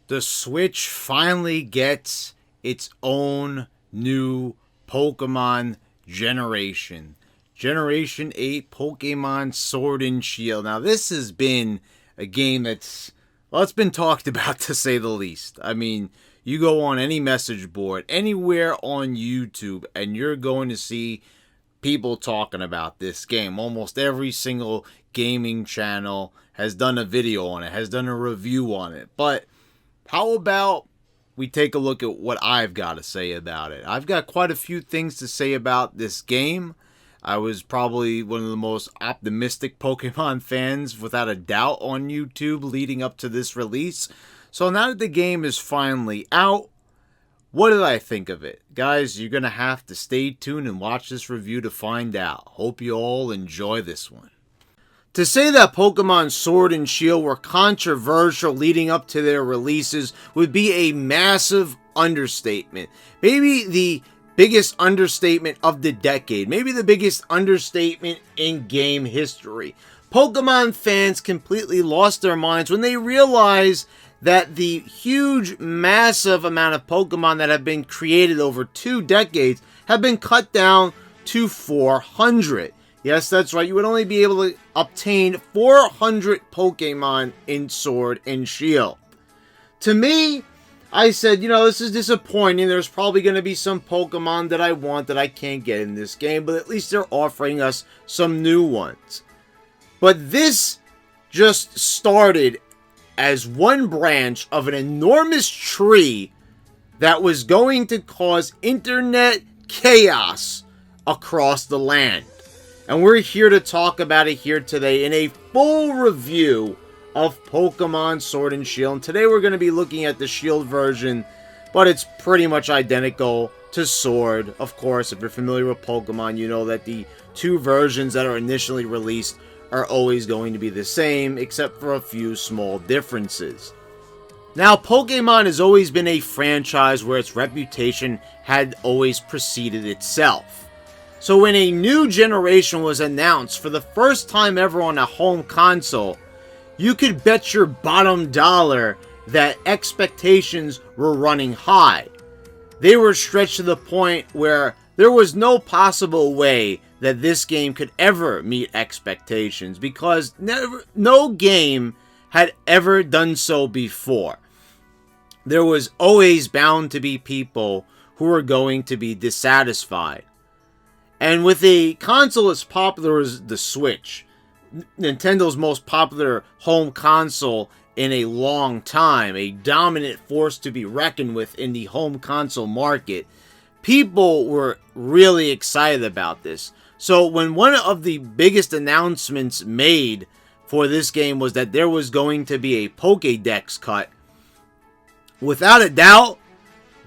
The Switch finally gets its own new Pokemon generation. Generation 8 Pokemon Sword and Shield. Now, this has been a game it's been talked about to say the least. I mean, you go on any message board, anywhere on YouTube, and you're going to see people talking about this game. Almost every single gaming channel has done a video on it, has done a review on it. But how about we take a look at what I've got to say about it? I've got quite a few things to say about this game. I was probably one of the most optimistic Pokemon fans, without a doubt, on YouTube leading up to this release. So now that the game is finally out, what did I think of it? Guys, you're going to have to stay tuned and watch this review to find out. Hope you all enjoy this one. To say that Pokemon Sword and Shield were controversial leading up to their releases would be a massive understatement. Maybe the biggest understatement of the decade. Maybe the biggest understatement in game history. Pokemon fans completely lost their minds when they realized that the huge, massive amount of Pokemon that have been created over 2 decades have been cut down to 400. Yes, that's right. You would only be able to obtain 400 Pokemon in Sword and Shield. To me, I said, this is disappointing. There's probably going to be some Pokemon that I want that I can't get in this game, but at least they're offering us some new ones. But this just started as one branch of an enormous tree that was going to cause internet chaos across the land. And we're here to talk about it here today in a full review of Pokemon Sword and Shield. And today we're going to be looking at the Shield version, but it's pretty much identical to Sword. Of course, if you're familiar with Pokemon, you know that the 2 versions that are initially released are always going to be the same, except for a few small differences. Now, Pokemon has always been a franchise where its reputation had always preceded itself. So when a new generation was announced for the first time ever on a home console, you could bet your bottom dollar that expectations were running high. They were stretched to the point where there was no possible way that this game could ever meet expectations, because no game had ever done so before. There was always bound to be people who were going to be dissatisfied. And with a console as popular as the Switch, Nintendo's most popular home console in a long time, a dominant force to be reckoned with in the home console market, people were really excited about this. So when one of the biggest announcements made for this game was that there was going to be a Pokedex cut, without a doubt,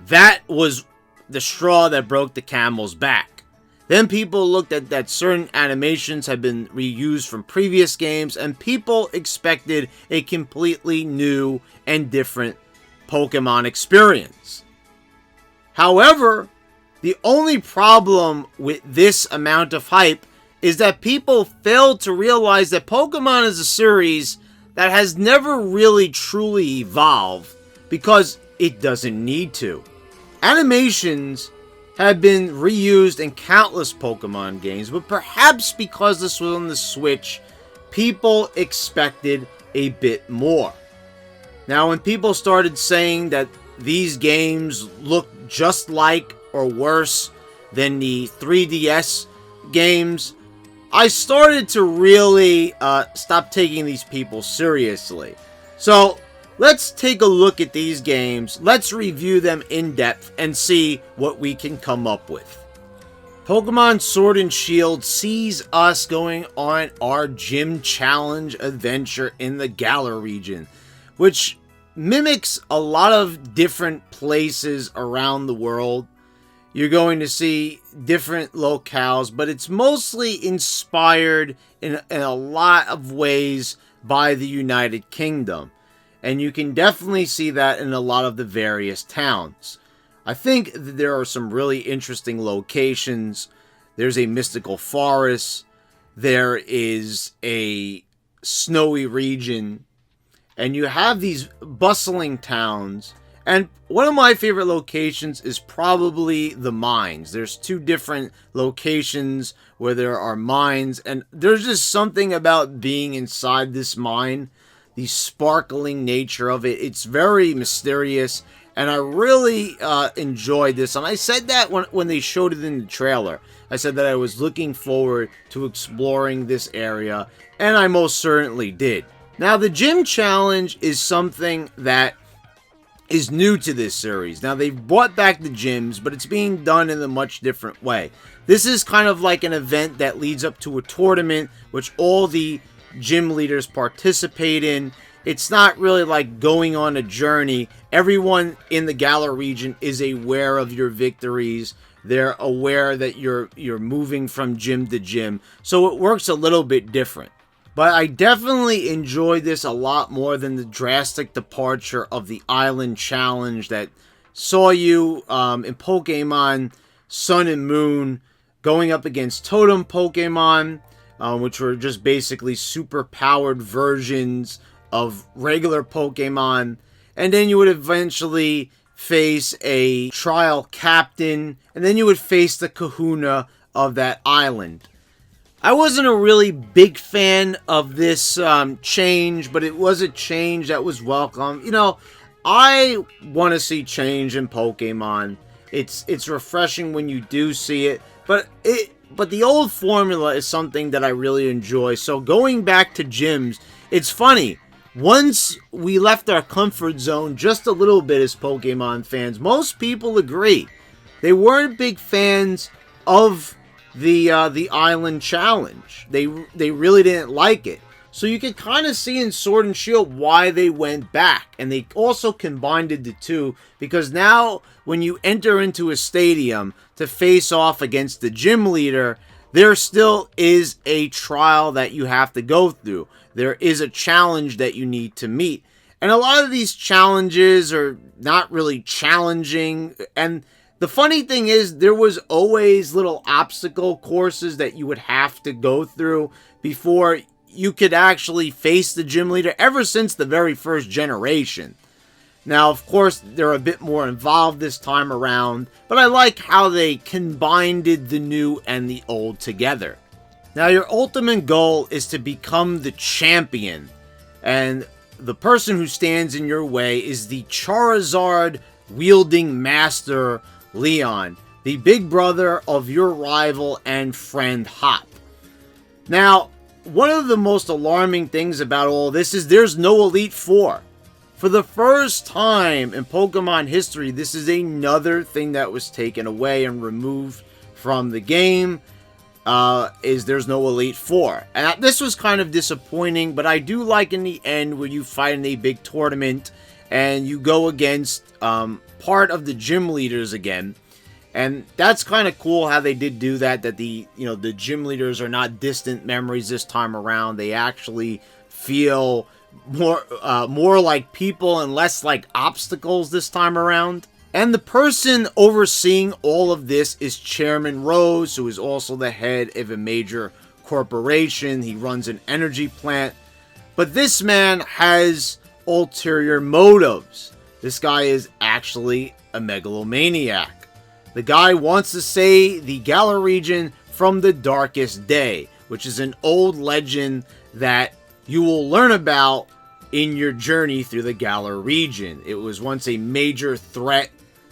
that was the straw that broke the camel's back. Then people looked at that certain animations had been reused from previous games, and people expected a completely new and different Pokemon experience. However, the only problem with this amount of hype is that people failed to realize that Pokemon is a series that has never really truly evolved because it doesn't need to. Animations have been reused in countless Pokemon games, but perhaps because this was on the Switch, people expected a bit more. Now, when people started saying that these games look just like or worse than the 3DS games, I started to really stop taking these people seriously. So let's take a look at these games, let's review them in depth, and see what we can come up with. Pokemon Sword and Shield sees us going on our gym challenge adventure in the Galar region, which mimics a lot of different places around the world. You're going to see different locales, but it's mostly inspired in a lot of ways by the United Kingdom. And you can definitely see that in a lot of the various towns. I think that there are some really interesting locations. There's a mystical forest. There is a snowy region. and you have these bustling towns. And one of my favorite locations is probably the mines. There's two different locations where there are mines, and there's just something about being inside this mine, the sparkling nature of it. It's very mysterious, and I really enjoyed this. And I said that when they showed it in the trailer. I said that I was looking forward to exploring this area, and I most certainly did. Now, the gym challenge is something that is new to this series. Now, they've brought back the gyms, but it's being done in a much different way. This is kind of like an event that leads up to a tournament, which all the gym leaders participate in. It's not really like going on a journey. Everyone in the Galar region is aware of your victories. They're aware that you're moving from gym to gym. So it works a little bit different. But I definitely enjoyed this a lot more than the drastic departure of the Island Challenge that saw you in Pokemon Sun and Moon going up against Totem Pokemon, which were just basically super powered versions of regular Pokemon. And then you would eventually face a trial captain, and then you would face the kahuna of that island. I wasn't a really big fan of this change, but it was a change that was welcome. You know, I want to see change in Pokemon. It's refreshing when you do see it, but the old formula is something that I really enjoy. So going back to gyms, it's funny. Once we left our comfort zone just a little bit as Pokemon fans, most people agree. They weren't big fans of the Island Challenge. They really didn't like it. So you can kind of see in Sword and Shield why they went back. And they also combined the two, because now when you enter into a stadium to face off against the gym leader, there still is a trial that you have to go through. There is a challenge that you need to meet. And a lot of these challenges are not really challenging. And the funny thing is, there was always little obstacle courses that you would have to go through before you could actually face the gym leader, ever since the very first generation. Now, of course, they're a bit more involved this time around, but I like how they combined the new and the old together. Now, your ultimate goal is to become the champion, and the person who stands in your way is the Charizard-wielding master Leon, the big brother of your rival and friend Hop. Now, one of the most alarming things about all this is there's no Elite Four. For the first time in Pokemon history, this is another thing that was taken away and removed from the game, is there's no Elite Four. And this was kind of disappointing, but I do like in the end where you fight in a big tournament and you go against part of the gym leaders again. And that's kind of cool how they did do that, the gym leaders are not distant memories this time around. They actually feel more like people and less like obstacles this time around. And the person overseeing all of this is Chairman Rose, who is also the head of a major corporation. He runs an energy plant. But this man has ulterior motives. This guy is actually a megalomaniac. The guy wants to save the Galar region from the darkest day, which is an old legend that you will learn about in your journey through the Galar region. It was once a major threat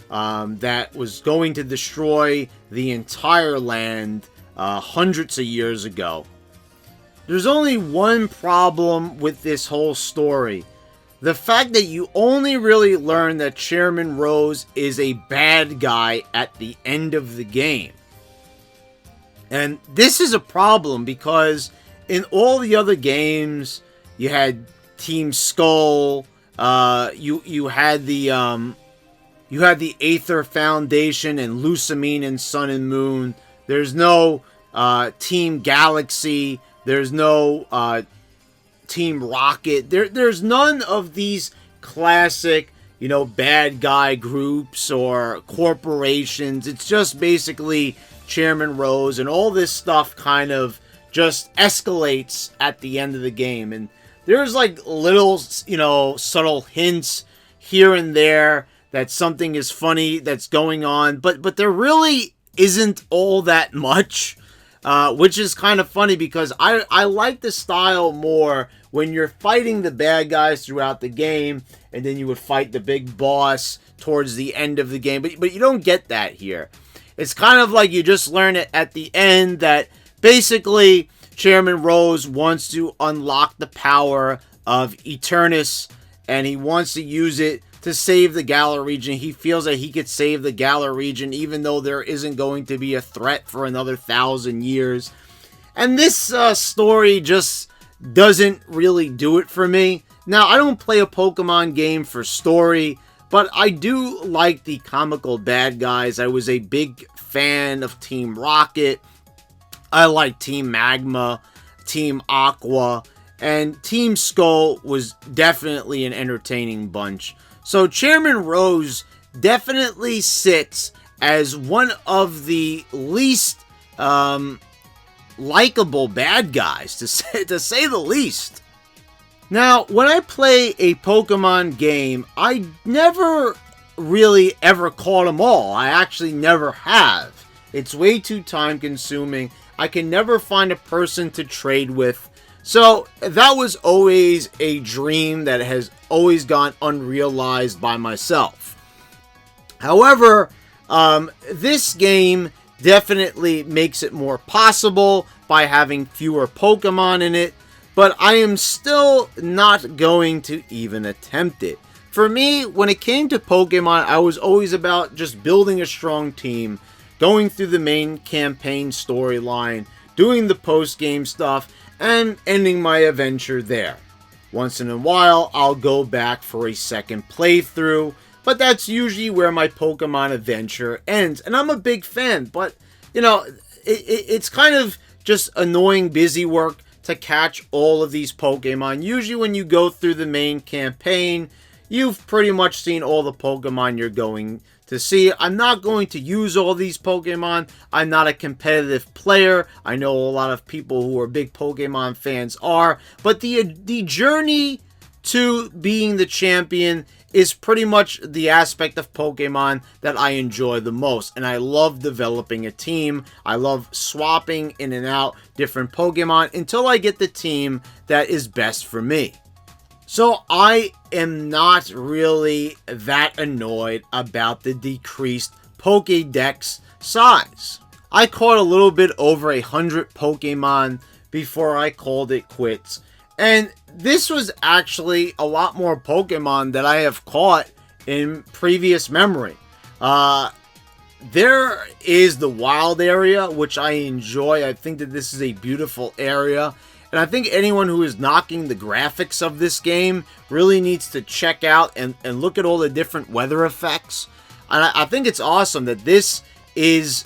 that was going to destroy the entire land hundreds of years ago. There's only one problem with this whole story. The fact that you only really learn that Chairman Rose is a bad guy at the end of the game. And this is a problem because in all the other games, you had Team Skull, you had the Aether Foundation and Lusamine and Sun and Moon. There's no Team Galaxy. There's no Team Rocket. There's none of these classic, bad guy groups or corporations. It's just basically Chairman Rose, and all this stuff kind of just escalates at the end of the game. And there's like little, subtle hints here and there that something is funny that's going on, but there really isn't all that much, which is kind of funny because I like the style more when you're fighting the bad guys throughout the game, and then you would fight the big boss towards the end of the game, but you don't get that here. It's kind of like you just learn it at the end that basically Chairman Rose wants to unlock the power of Eternus, and he wants to use it to save the Galar region. He feels that he could save the Galar region even though there isn't going to be a threat for another 1,000 years. And this story just doesn't really do it for me. Now, I don't play a Pokemon game for story, but I do like the comical bad guys. I was a big fan of Team Rocket. I like Team Magma, Team Aqua, and Team Skull was definitely an entertaining bunch. So Chairman Rose definitely sits as one of the least likable bad guys, to say the least. Now, when I play a Pokemon game, I never really ever caught them all. I actually never have. It's way too time consuming. I can never find a person to trade with. So that was always a dream that has always gone unrealized by myself. However, this game definitely makes it more possible by having fewer Pokemon in it, but I am still not going to even attempt it. For me, when it came to Pokemon, I was always about just building a strong team, going through the main campaign storyline, doing the post-game stuff, and ending my adventure there. Once in a while, I'll go back for a second playthrough, but that's usually where my Pokemon adventure ends. And I'm a big fan, but, it's kind of just annoying busy work to catch all of these Pokemon. Usually when you go through the main campaign, you've pretty much seen all the Pokemon you're going to see. I'm not going to use all these Pokemon. I'm not a competitive player. I know a lot of people who are big Pokemon fans are, but the journey to being the champion is pretty much the aspect of Pokemon that I enjoy the most. And I love developing a team. I love swapping in and out different Pokemon until I get the team that is best for me. So I am not really that annoyed about the decreased Pokedex size. I caught a little bit over 100 Pokemon before I called it quits. And this was actually a lot more Pokemon that I have caught in previous memory. There is the wild area, which I enjoy. I think that this is a beautiful area. And I think anyone who is knocking the graphics of this game really needs to check out and look at all the different weather effects. And I think it's awesome that this is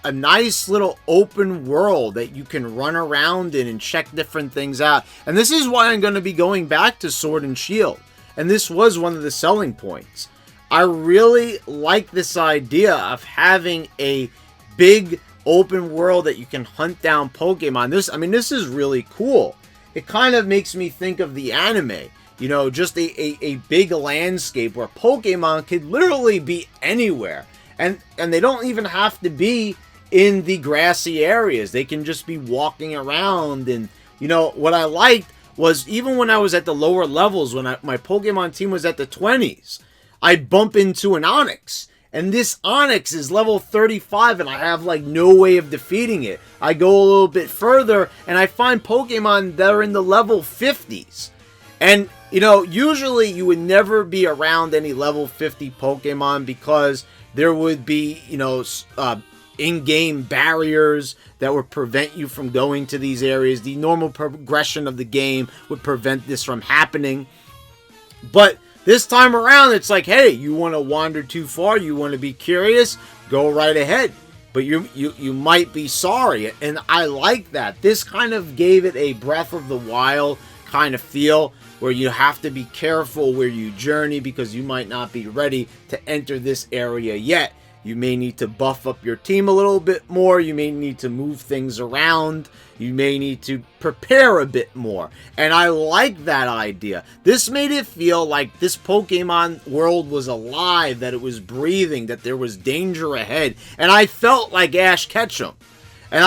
a nice little open world that you can run around in and check different things out. And this is why I'm going to be going back to Sword and Shield. And this was one of the selling points. I really like this idea of having a big open world that you can hunt down Pokemon. This is really cool. It kind of makes me think of the anime. Just a big landscape where Pokemon could literally be anywhere. And they don't even have to be in the grassy areas. They can just be walking around. And, what I liked was even when I was at the lower levels, when my Pokemon team was at the 20s, I'd bump into an Onix. And this Onix is level 35 and I have no way of defeating it. I go a little bit further and I find Pokemon that are in the level 50s. And, usually you would never be around any level 50 Pokemon because there would be, in-game barriers that would prevent you from going to these areas. The normal progression of the game would prevent this from happening. But this time around, it's like, hey, you want to wander too far, you want to be curious, go right ahead. But you might be sorry, and I like that. This kind of gave it a Breath of the Wild kind of feel, where you have to be careful where you journey because you might not be ready to enter this area yet. You may need to buff up your team a little bit more. You may need to move things around. You may need to prepare a bit more. And I like that idea. This made it feel like this Pokemon world was alive, that it was breathing, that there was danger ahead. And I felt like Ash Ketchum. And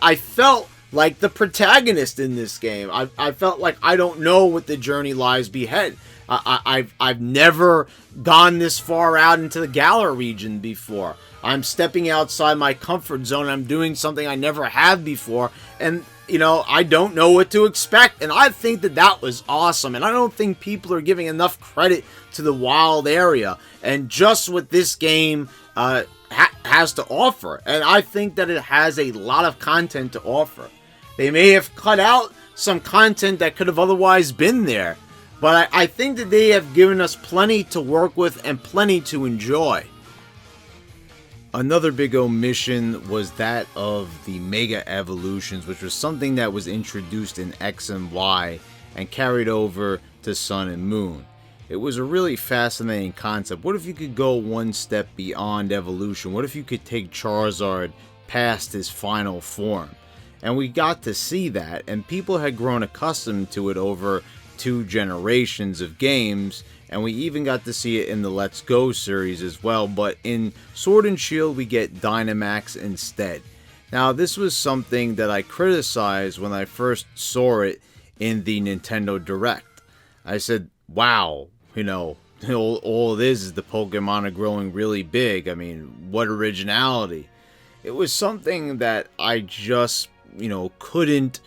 I felt like the protagonist in this game. I felt like I don't know what the journey lies ahead. I've never gone this far out into the Galar region before. I'm stepping outside my comfort zone. I'm doing something I never have before. And, you know, I don't know what to expect. And I think that that was awesome. And I don't think people are giving enough credit to the wild area and just what this game has to offer. And I think that it has a lot of content to offer. They may have cut out some content that could have otherwise been there. But I think that they have given us plenty to work with and plenty to enjoy. Another big omission was that of the Mega Evolutions, which was something that was introduced in X and Y and carried over to Sun and Moon. It was a really fascinating concept. What if you could go one step beyond evolution? What if you could take Charizard past his final form? And we got to see that, and people had grown accustomed to it over 2 generations of games, and we even got to see it in the Let's Go series as well. But in Sword and Shield we get Dynamax instead. Now this was something that I criticized when I first saw it in the Nintendo Direct. I said, wow, you know, all it is the Pokemon are growing really big. I mean, what originality. It was something that I just, you know, couldn't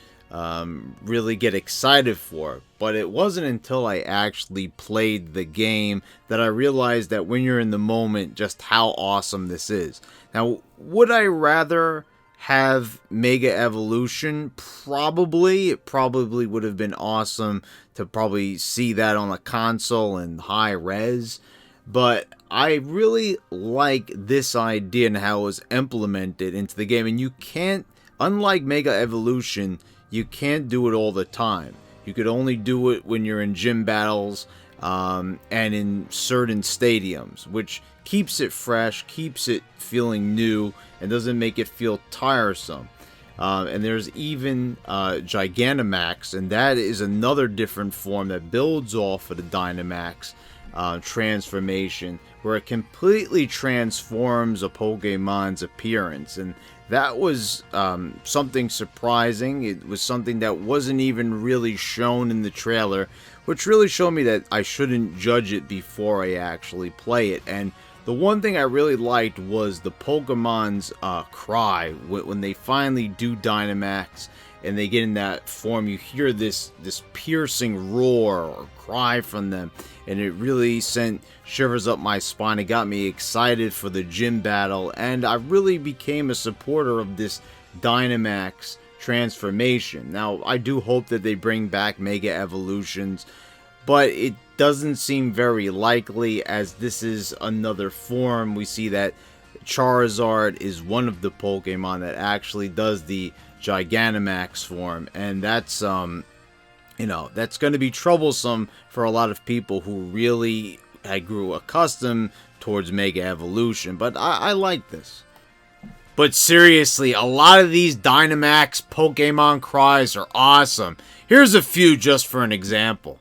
really get excited for. But it wasn't until I actually played the game that I realized that when you're in the moment, just how awesome this is. Now, would I rather have Mega Evolution? Probably. It probably would have been awesome to probably see that on a console in high res. But I really like this idea and how it was implemented into the game. And you can't, unlike Mega Evolution, you can't do it all the time. You could only do it when you're in gym battles and in certain stadiums, which keeps it fresh, keeps it feeling new, and doesn't make it feel tiresome. And there's even Gigantamax, and that is another different form that builds off of the Dynamax transformation, where it completely transforms a Pokemon's appearance. And that was something surprising. It was something that wasn't even really shown in the trailer, which really showed me that I shouldn't judge it before I actually play it. And the one thing I really liked was the Pokemon's cry. When they finally do Dynamax and they get in that form, you hear this piercing roar or cry from them, and it really sent shivers up my spine. It got me excited for the gym battle, and I really became a supporter of this Dynamax transformation. Now, I do hope that they bring back Mega Evolutions, but it doesn't seem very likely, as this is another form. We see that Charizard is one of the Pokemon that actually does the Gigantamax form, and that's you know, that's going to be troublesome for a lot of people who really grew accustomed towards Mega Evolution. But I like this. But seriously, a lot of these Dynamax Pokemon cries are awesome. Here's a few just for an example.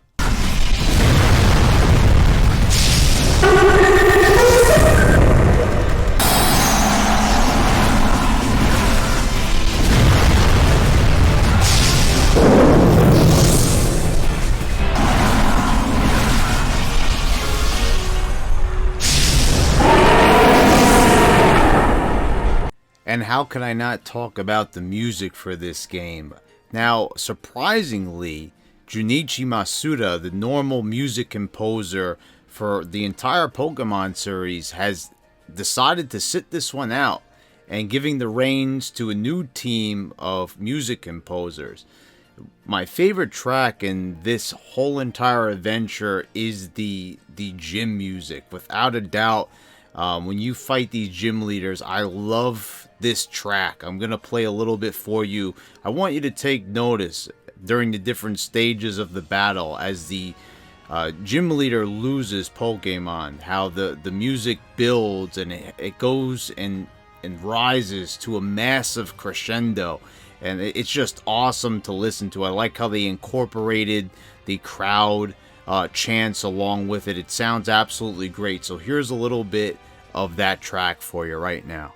And how could I not talk about the music for this game? Now, surprisingly, Junichi Masuda, the normal music composer for the entire Pokemon series, has decided to sit this one out and giving the reins to a new team of music composers. My favorite track in this whole entire adventure is the gym music. Without a doubt, when you fight these gym leaders, I love this track. I'm going to play a little bit for you. I want you to take notice during the different stages of the battle as the Gym Leader loses Pokemon, how the music builds and it goes and rises to a massive crescendo, and it's just awesome to listen to. I like how they incorporated the crowd chants along with it. It sounds absolutely great. So here's a little bit of that track for you right now.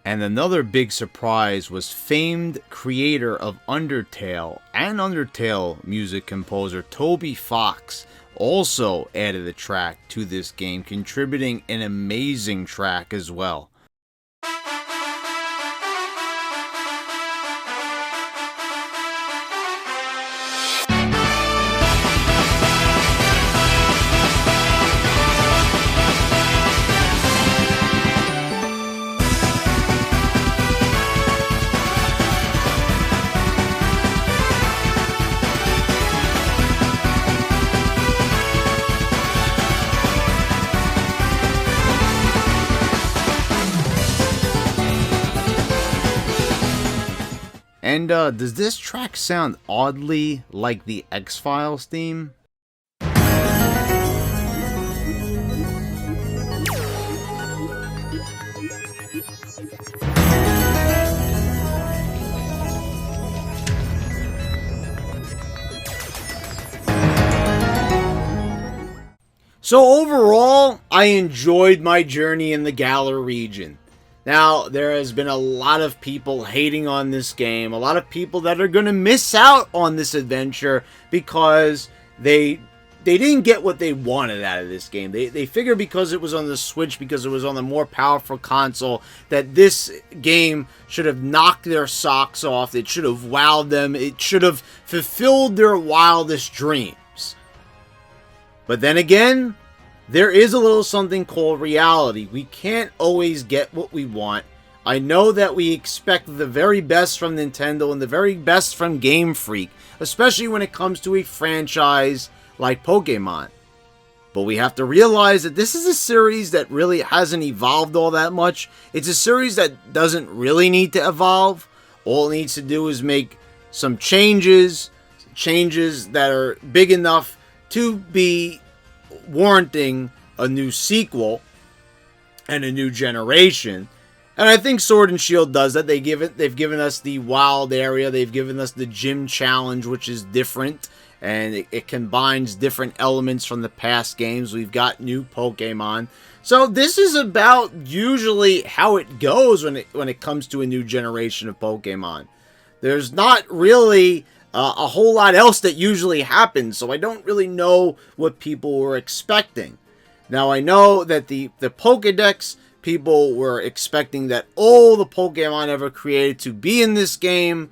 And another big surprise was famed creator of Undertale and Undertale music composer Toby Fox also added a track to this game, contributing an amazing track as well. And does this track sound oddly like the X-Files theme? So overall, I enjoyed my journey in the Galar region. Now, there has been a lot of people hating on this game, a lot of people that are going to miss out on this adventure because they didn't get what they wanted out of this game. They figure because it was on the Switch, because it was on the more powerful console, that this game should have knocked their socks off, it should have wowed them, it should have fulfilled their wildest dreams. But then again, there is a little something called reality. We can't always get what we want. I know that we expect the very best from Nintendo and the very best from Game Freak, especially when it comes to a franchise like Pokemon. But we have to realize that this is a series that really hasn't evolved all that much. It's a series that doesn't really need to evolve. All it needs to do is make some changes that are big enough to be warranting a new sequel and a new generation. And I think Sword and Shield does that. They've given us the wild area, they've given us the gym challenge, which is different, and it combines different elements from the past games. We've got new Pokemon. So this is about usually how it goes when it comes to a new generation of Pokemon. There's not really a whole lot else that usually happens, so I don't really know what people were expecting. Now, I know that the Pokedex, people were expecting that all the Pokemon ever created to be in this game,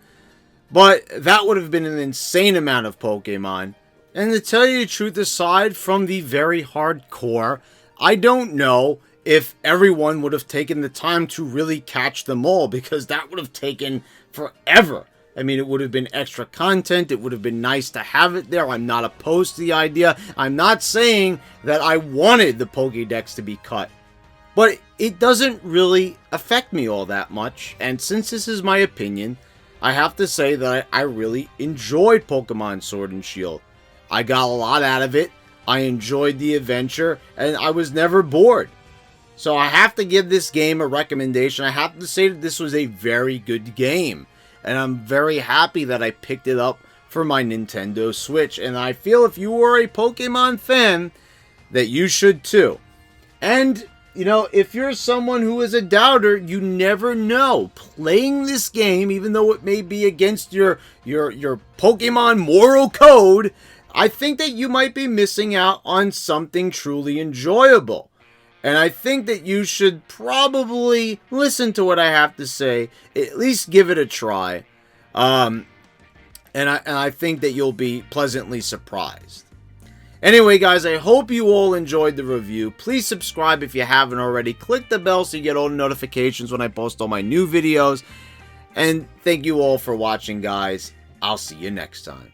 but that would have been an insane amount of Pokemon. And to tell you the truth, aside from the very hardcore, I don't know if everyone would have taken the time to really catch them all, because that would have taken forever. I mean, it would have been extra content. It would have been nice to have it there. I'm not opposed to the idea. I'm not saying that I wanted the Pokédex to be cut. But it doesn't really affect me all that much. And since this is my opinion, I have to say that I really enjoyed Pokemon Sword and Shield. I got a lot out of it. I enjoyed the adventure. And I was never bored. So I have to give this game a recommendation. I have to say that this was a very good game. And I'm very happy that I picked it up for my Nintendo Switch. And I feel if you are a Pokemon fan, that you should too. And, you know, if you're someone who is a doubter, you never know. Playing this game, even though it may be against your Pokemon moral code, I think that you might be missing out on something truly enjoyable. And I think that you should probably listen to what I have to say, at least give it a try. And I think that you'll be pleasantly surprised. Anyway, guys, I hope you all enjoyed the review. Please subscribe if you haven't already. Click the bell so you get all the notifications when I post all my new videos. And thank you all for watching, guys. I'll see you next time.